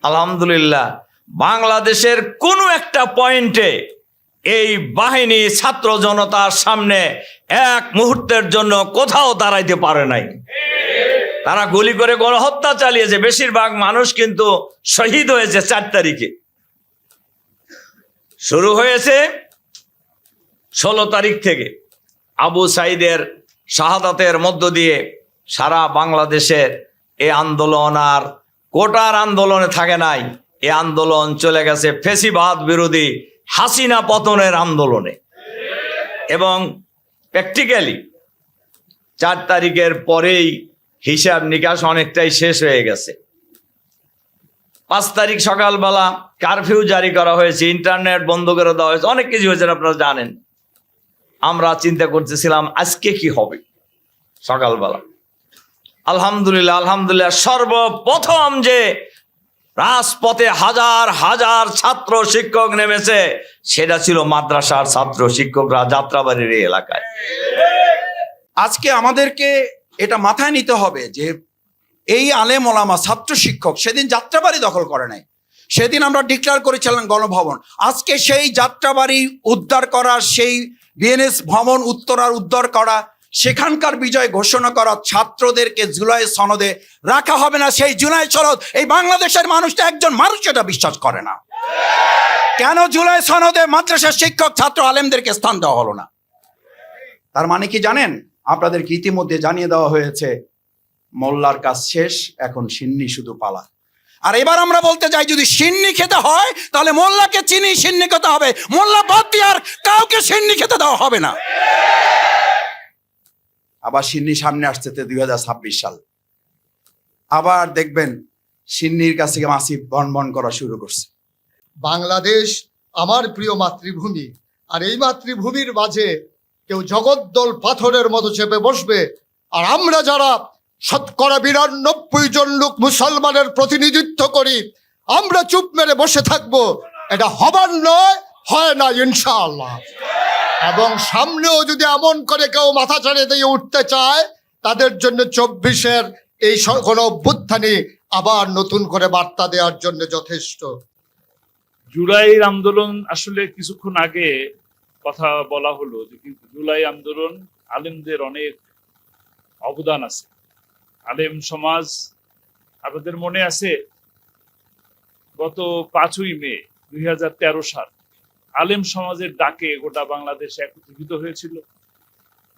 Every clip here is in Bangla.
আলহামদুলিল্লাহ বাংলাদেশের কোনো একটা পয়েন্টে এই বাহিনী ছাত্র জনতার সামনে এক মুহূর্তের জন্য কোথাও দাঁড়াইতে পারে নাই। তারা গুলি করে গণহত্যা চালিয়েছে, বেশিরভাগ মানুষ কিন্তু শহীদ হয়েছে। 4 তারিখে শুরু হয়েছে, 16 তারিখ থেকে আবু সাইদের শাহাদাতের মধ্য দিয়ে সারা বাংলাদেশের এই আন্দোলন আর কোটার আন্দোলনে থাকে নাই। এই আন্দোলন চলে গেছে ফ্যাসিবাদ বিরোধী হাসিনা পতনের আন্দোলনে। এবং প্র্যাকটিক্যালি 4 তারিখের পরেই হিসাব নিকাশ অনেকটাই শেষ হয়ে গেছে। 5 তারিখ সকালবেলা কারফিউ জারি করা হয়েছে, ইন্টারনেট বন্ধ করে দেওয়া হয়েছে, অনেক কিছু হয়েছে আপনারা জানেন। আমরা চিন্তা করতেছিলাম আজকে কি হবে। সকালবেলা আলহামদুলিল্লাহ আলহামদুলিল্লাহ সর্বপ্রথম যে রাজপথে হাজার হাজার ছাত্র শিক্ষক নেমেছে সেটা ছিল মাদ্রাসার ছাত্র শিক্ষকরা যাত্রাবাড়ির এই এলাকায়। আজকে আমাদেরকে এটা মাথায় নিতে হবে যে এই আলেম ওলামা ছাত্র শিক্ষক সেদিন যাত্রাবাড়ি দখল করে নাই, সেদিন আমরা ডিক্লেয়ার করেছিলাম গণভবন। আজকে সেই যাত্রাবাড়ি উদ্ধার করা, সেই বিএনএস ভবন উত্তরার উদ্ধার করা, সেখানকার বিজয় ঘোষণা করা, ছাত্রদেরকে জুলাই সনদে রাখা হবে না। সেই জুলাই সনদ এই বাংলাদেশের মানুষটা একজন মানুষ এটা বিশ্বাস করে না। কেন জুলাই সনদে মাদ্রাসার শিক্ষক ছাত্র আলেমদেরকে স্থান দেওয়া হলো না? তার মানে কি জানেন? আপনাদেরকে ইতিমধ্যে জানিয়ে দেওয়া হয়েছে মোল্লার কাজ শেষ, এখন সিন্নি শুধু পালা। আর এবার আমরা বলতে চাই যদি সিন্নি খেতে হয় তাহলে মোল্লাকে চিনি সিন্নি খেতে হবে, মোল্লা বাদ দিয়ে আর কাউকে সিন্নি খেতে দেওয়া হবে না। আবার সিন্নি সামনে আসছে 2026 সাল, আবার দেখবেন সিন্নির কাছে মাসিব বনবন করা শুরু করছে। বাংলাদেশ আমার প্রিয় মাতৃভূমি, আর এই মাতৃভূমির মাঝে কেউ জগদ্দল পাথরের মতো চেপে বসবে আর আমরা যারা 92% লোক মুসলমানের প্রতিনিধিত্ব করি আমরা চুপ মেরে বসে থাকবো, এটা হবার নয়, হয় না ইনশাআল্লাহ। এবং সামনেও যদি এমন করে কেউ মাথা ছাড়িয়ে দিয়ে উঠতে চায় তাদের জন্য 24-এর এই গণ অভ্যুত্থানই আবার নতুন করে বার্তা দেওয়ার জন্য যথেষ্ট। জুলাইয়ের আন্দোলন আসলে কিছুক্ষণ আগে কথা বলা হলো যে কিন্তু জুলাই আন্দোলন আলেমদের অনেক অবদান আছে। আলেম সমাজ, আপনাদের মনে আছে গত 5ই মে 2013 সাল আলেম সমাজের ডাকে গোটা বাংলাদেশ একত্রিত হয়েছিল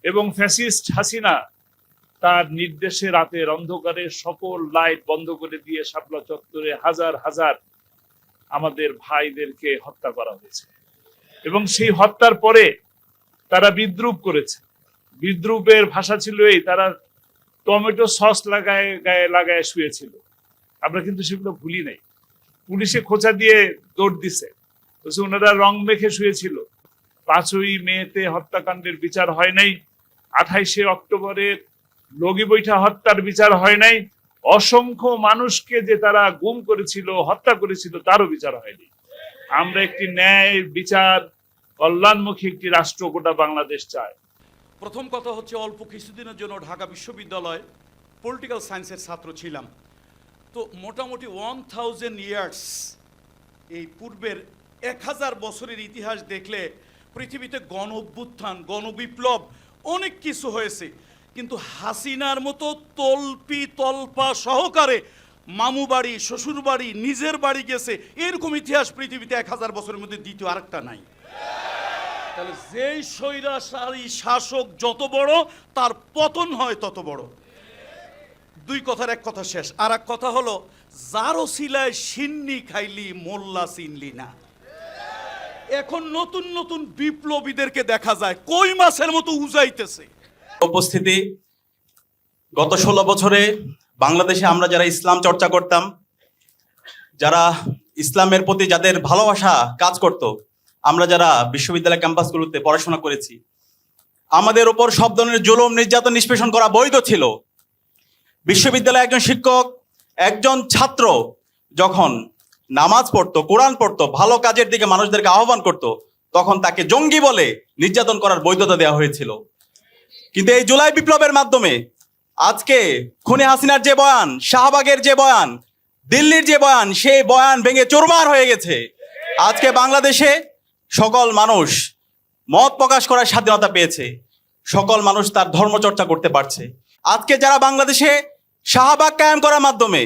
এবং ফ্যাসিস্ট হাসিনা তার নির্দেশে রাতের অন্ধকারে সকল লাইট বন্ধ করে দিয়ে শাপলা চত্বরে হাজার হাজার আমাদের ভাইদেরকে হত্যা করা হয়েছে। এবং সেই হত্যার পরে তারা বিদ্রূপ করেছে। বিদ্রূপের ভাষা ছিল এই, তারা টমেটো সস গায়ে লাগায় শুয়েছিল। আমরা কিন্তু সেগুলো ভুলি নাই। পুলিশে খোঁচা দিয়ে দৌড় দিছে, ওনারা রং মেখে শুয়েছিল। 5ই মেতে হত্যাকাণ্ডের বিচার হয় নাই, 28শে অক্টোবরের লগি বৈঠা হত্যার বিচার হয় নাই, অসংখ্য মানুষকে যে তারা গুম করেছিল, হত্যা করেছিল, তারও বিচার হয়নি। আমরা একটি ন্যায় বিচার কল্যাণমুখী একটি রাষ্ট্র গোটা বাংলাদেশ চায়। প্রথম কথা হচ্ছে অল্প কিছুদিনের জন্য ঢাকা বিশ্ববিদ্যালয় পলিটিক্যাল সায়েন্সের ছাত্র ছিলাম। তো মোটামুটি 1000 ইয়ার্স, এই পূর্বের 1000 বছরের ইতিহাস দেখলে পৃথিবীতে গণ অভ্যুত্থান, গণবিপ্লব অনেক কিছু হয়েছে, কিন্তু হাসিনার মতো তল্পা সহকারে মামু বাড়ি, শ্বশুর বাড়ি, নিজের বাড়ি গেছে, এরকম ইতিহাস পৃথিবীতে 1000 বছরের মধ্যে দ্বিতীয় আরেকটা নাই। তাহলে যেই স্বৈরাচারী শাসক যত বড় তার পতন হয় তত বড়। 2 কথার এক কথা শেষ। আর এক কথা হলো যারও সিলায় সিন্নি খাইলি মোল্লা চিনলি না। এখন নতুন নতুন বিপ্লবীদেরকে দেখা যায় কই মাছের মতো উজাইতেছে। উপস্থিতি, গত 16 বছরে বাংলাদেশে আমরা যারা ইসলাম চর্চা করতাম, যারা ইসলামের প্রতি যাদের ভালোবাসা কাজ করত, আমরা যারা বিশ্ববিদ্যালয় ক্যাম্পাসগুলোতে পড়াশোনা করেছি, আমাদের উপর সব ধরনের জুলুম নির্যাতন নিষ্পেষণ করা বৈধ ছিল। বিশ্ববিদ্যালয়ে একজন শিক্ষক, একজন ছাত্র যখন নামাজ পড়তো, কোরআন পড়তো, ভালো কাজের দিকে মানুষদেরকে আহ্বান করত, তখন তাকে জঙ্গি বলে নির্যাতন করার বৈধতা দেওয়া হয়েছিল। কিন্তু এই জুলাই বিপ্লবের মাধ্যমে আজকে খুনে হাসিনার যে বয়ান, শাহবাগের যে বয়ান, দিল্লির যে বয়ান, সেই বয়ান ভেঙে চুরমার হয়ে গেছে। আজকে বাংলাদেশে সকল মানুষ মত প্রকাশ করার স্বাধীনতা পেয়েছে, সকল মানুষ তার ধর্মচর্চা করতে পারছে। আজকে যারা বাংলাদেশে শাহবাগ কায়েম করার মাধ্যমে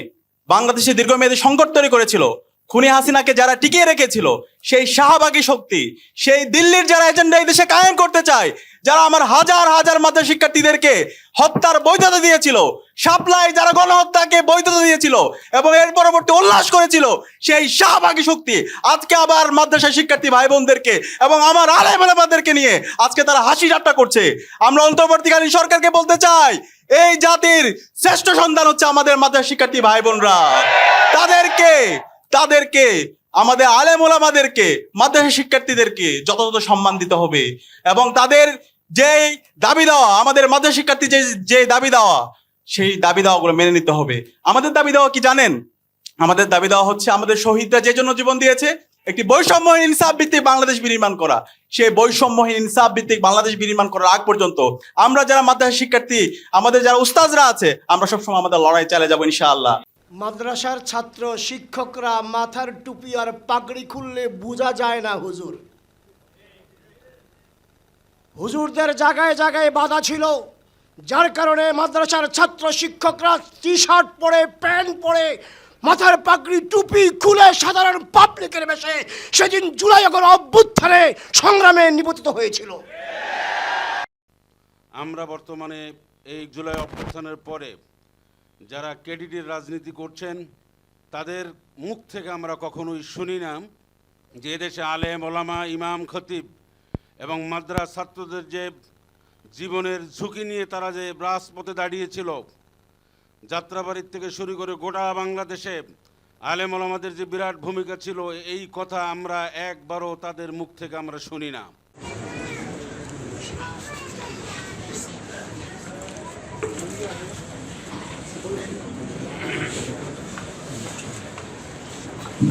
বাংলাদেশে দীর্ঘমেয়াদী সংকট তৈরি করেছিল, খুনি হাসিনাকে যারা টিকিয়ে রেখেছিল, সেই শাহবাগী শক্তি, সেই দিল্লির যারা এজেন্ডা এই দেশে কায়েম করতে চায়, যারা আমার হাজার হাজার মাদ্রাসা শিক্ষার্থীদেরকে হত্যার বৈধতা দিয়েছিল, শাপলায় যারা গণহত্যাকে বৈধতা দিয়েছিল এবং এর পরবর্তী উল্লাস করেছিল, সেই শাহবাগী শক্তি আজকে আবার মাদ্রাসা শিক্ষার্থী ভাই বোনদেরকে এবং আমার আলেম ওলামাদেরকে নিয়ে আজকে তারা হাসি ঠাট্টা করছে। আমরা অন্তর্বর্তীকালীন সরকারকে বলতে চাই, এই জাতির শ্রেষ্ঠ সন্তান হচ্ছে আমাদের মাদ্রাসা শিক্ষার্থী ভাই বোনরা। তাদেরকে আমাদের আলেম ওলামাদেরকে, মাদ্রাসা শিক্ষার্থীদেরকে যথাযথ সম্মান দিতে হবে এবং তাদের যে দাবি দেওয়া, আমাদের মাদ্রাসা শিক্ষার্থী যে দাবি দেওয়া, সেই দাবি দেওয়াগুলো মেনে নিতে হবে। আমাদের দাবি দেওয়া কি জানেন? আমাদের দাবি দেওয়া হচ্ছে আমাদের শহীদরা যে জন্য জীবন দিয়েছে, একটি বৈষম্যহীন ইনসাফ ভিত্তিক বাংলাদেশ বিনির্মাণ করা। সেই বৈষম্যহীন ইনসাফ ভিত্তিক বাংলাদেশ বিনির্মাণ করার আগ পর্যন্ত আমরা যারা মাদ্রাসা শিক্ষার্থী, আমাদের যারা উস্তাজরা আছে, আমরা সবসময় আমাদের লড়াই চালিয়ে যাবো ইনশাআল্লাহ। মাদ্রাসার ছাত্র শিক্ষকরা মাথার টুপি আর পাগড়ি খুললে বোঝা যায় না হুজুর। হুজুরদের জায়গায় জায়গায় বাধা ছিল, যার কারণে মাদ্রাসার ছাত্র শিক্ষকরা টি শার্ট পরে, প্যান্ট পরে, মাথার পাগড়ি টুপি খুলে সাধারণ পাবলিকের বেশে সেদিন জুলাই আগস্ট অভ্যুত্থানে সংগ্রামে নিবেদিত হয়েছিল। আমরা বর্তমানে এই জুলাই অভ্যুত্থানের পরে যারা কেডিডির রাজনীতি করছেন, তাদের মুখ থেকে আমরা কখনোই শুনি না যে এদেশে আলেম ওলামা, ইমাম, খতিব এবং মাদ্রাসা ছাত্রদের যে জীবনের ঝুঁকি নিয়ে তারা যে রাজপথে দাঁড়িয়েছিল, যাত্রাবাড়ির থেকে শুরু করে গোটা বাংলাদেশে আলেম ওলামাদের যে বিরাট ভূমিকা ছিল, এই কথা আমরা একবারও তাদের মুখ থেকে আমরা শুনি না।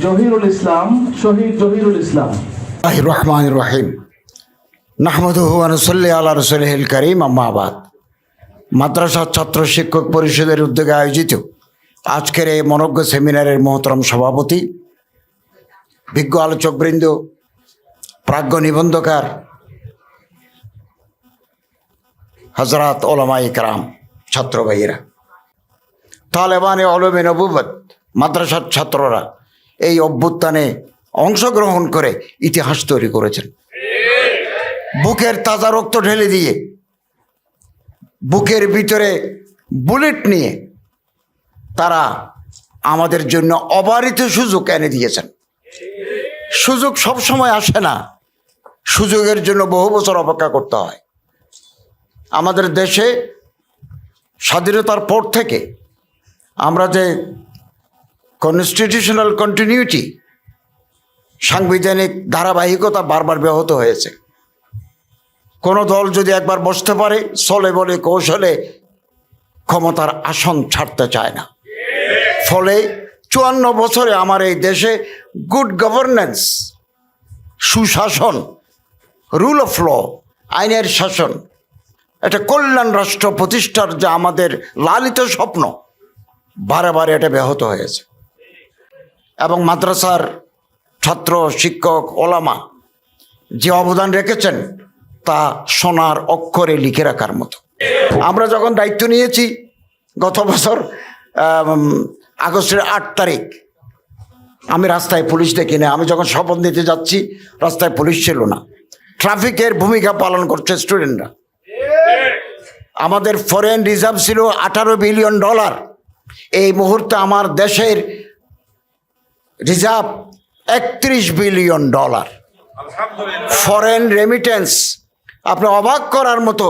জহিরুল ইসলাম, শহীদ জহিরুল ইসলাম। রহমান রহিম, নাহমাদুহু ওয়া নুসাল্লি আলা রাসূলিহিল কারীম, আম্মা বাদ। মাদ্রাসা ছাত্র শিক্ষক পরিষদের উদ্যোগে আয়োজিত আজকের এই মনজ্ঞ সেমিনারের মহতরম সভাপতি, বিজ্ঞ আলোচকবৃন্দ, প্রাজ্ঞ নিবন্ধকার, হযরত ওলামায়ে কেরাম, ছাত্র ভাইয়েরা, তালেবানে ওলুমে নবুওয়াত মাদ্রাসার ছাত্ররা এই অভ্যুত্থানে অংশগ্রহণ করে ইতিহাস তৈরি করেছেন। বুকের তাজা রক্ত ঢেলে দিয়ে, বুকের ভিতরে বুলেট নিয়ে তারা আমাদের জন্য অবারিত সুযোগ এনে দিয়েছেন। সুযোগ সবসময় আসে না, সুযোগের জন্য বহু বছর অপেক্ষা করতে হয়। আমাদের দেশে স্বাধীনতার পর থেকে আমরা যে কনস্টিটিউশনাল কন্টিনিউটি, সাংবিধানিক ধারাবাহিকতা বারবার ব্যাহত হয়েছে। কোনো দল যদি একবার বসতে পারে, চলে বলে কৌশলে ক্ষমতার আসন ছাড়তে চায় না। ফলে 54 বছরে আমার এই দেশে গুড গভর্নেন্স, সুশাসন, রুল অফ ল, আইনের শাসন, একটা কল্যাণ রাষ্ট্র প্রতিষ্ঠার যে আমাদের লালিত স্বপ্ন, বারে বারে এটা ব্যাহত হয়েছে। এবং মাদ্রাসার ছাত্র শিক্ষক ওলামা যে অবদান রেখেছেন তা সোনার অক্ষরে লিখে রাখার মতো। আমরা যখন দায়িত্ব নিয়েছি গত বছর আগস্টের 8 তারিখ, আমি রাস্তায় পুলিশ দেখি না। আমি যখন শপথ নিতে যাচ্ছি রাস্তায় পুলিশ ছিল না। ট্রাফিকের ভূমিকা পালন করছে স্টুডেন্টরা। আমাদের ফরেন রিজার্ভ ছিল $18 বিলিয়ন। এই মুহূর্তে আমার দেশের রিজার্ভ $31 বিলিয়ন। ফরেন রেমিটেন্স, আপনি অবাক করার মতো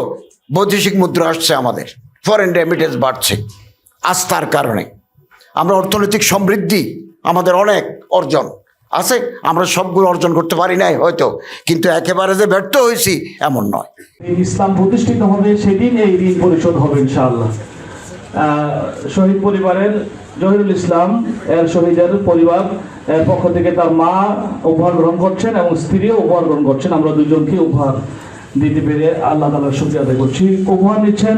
বৈদেশিক মুদ্রা আসছে। আমাদের ফরেন রেমিটেন্স বাড়ছে আস্থার কারণে। আমরা অর্থনৈতিক সমৃদ্ধি, আমাদের অনেক অর্জন আছে। আমরা সবগুলো অর্জন করতে পারি নাই হয়তো, কিন্তু একেবারে যে ব্যর্থ হয়েছি এমন নয়। ইসলাম প্রতিষ্ঠিত হবে সেদিন এই ঋণ পরিশোধ হবে ইনশাআল্লাহ। শহীদ পরিবারের জহিরুল ইসলাম এর শহীদের পরিবার এর পক্ষ থেকে তার মা উপহার গ্রহণ করছেন এবং স্ত্রীও উপহার গ্রহণ করছেন। আমরা দুজনকে উপহার দিতে পেরে আল্লাহ তাআলার শুকরিয়া আদায় করছি। উপহার নিচ্ছেন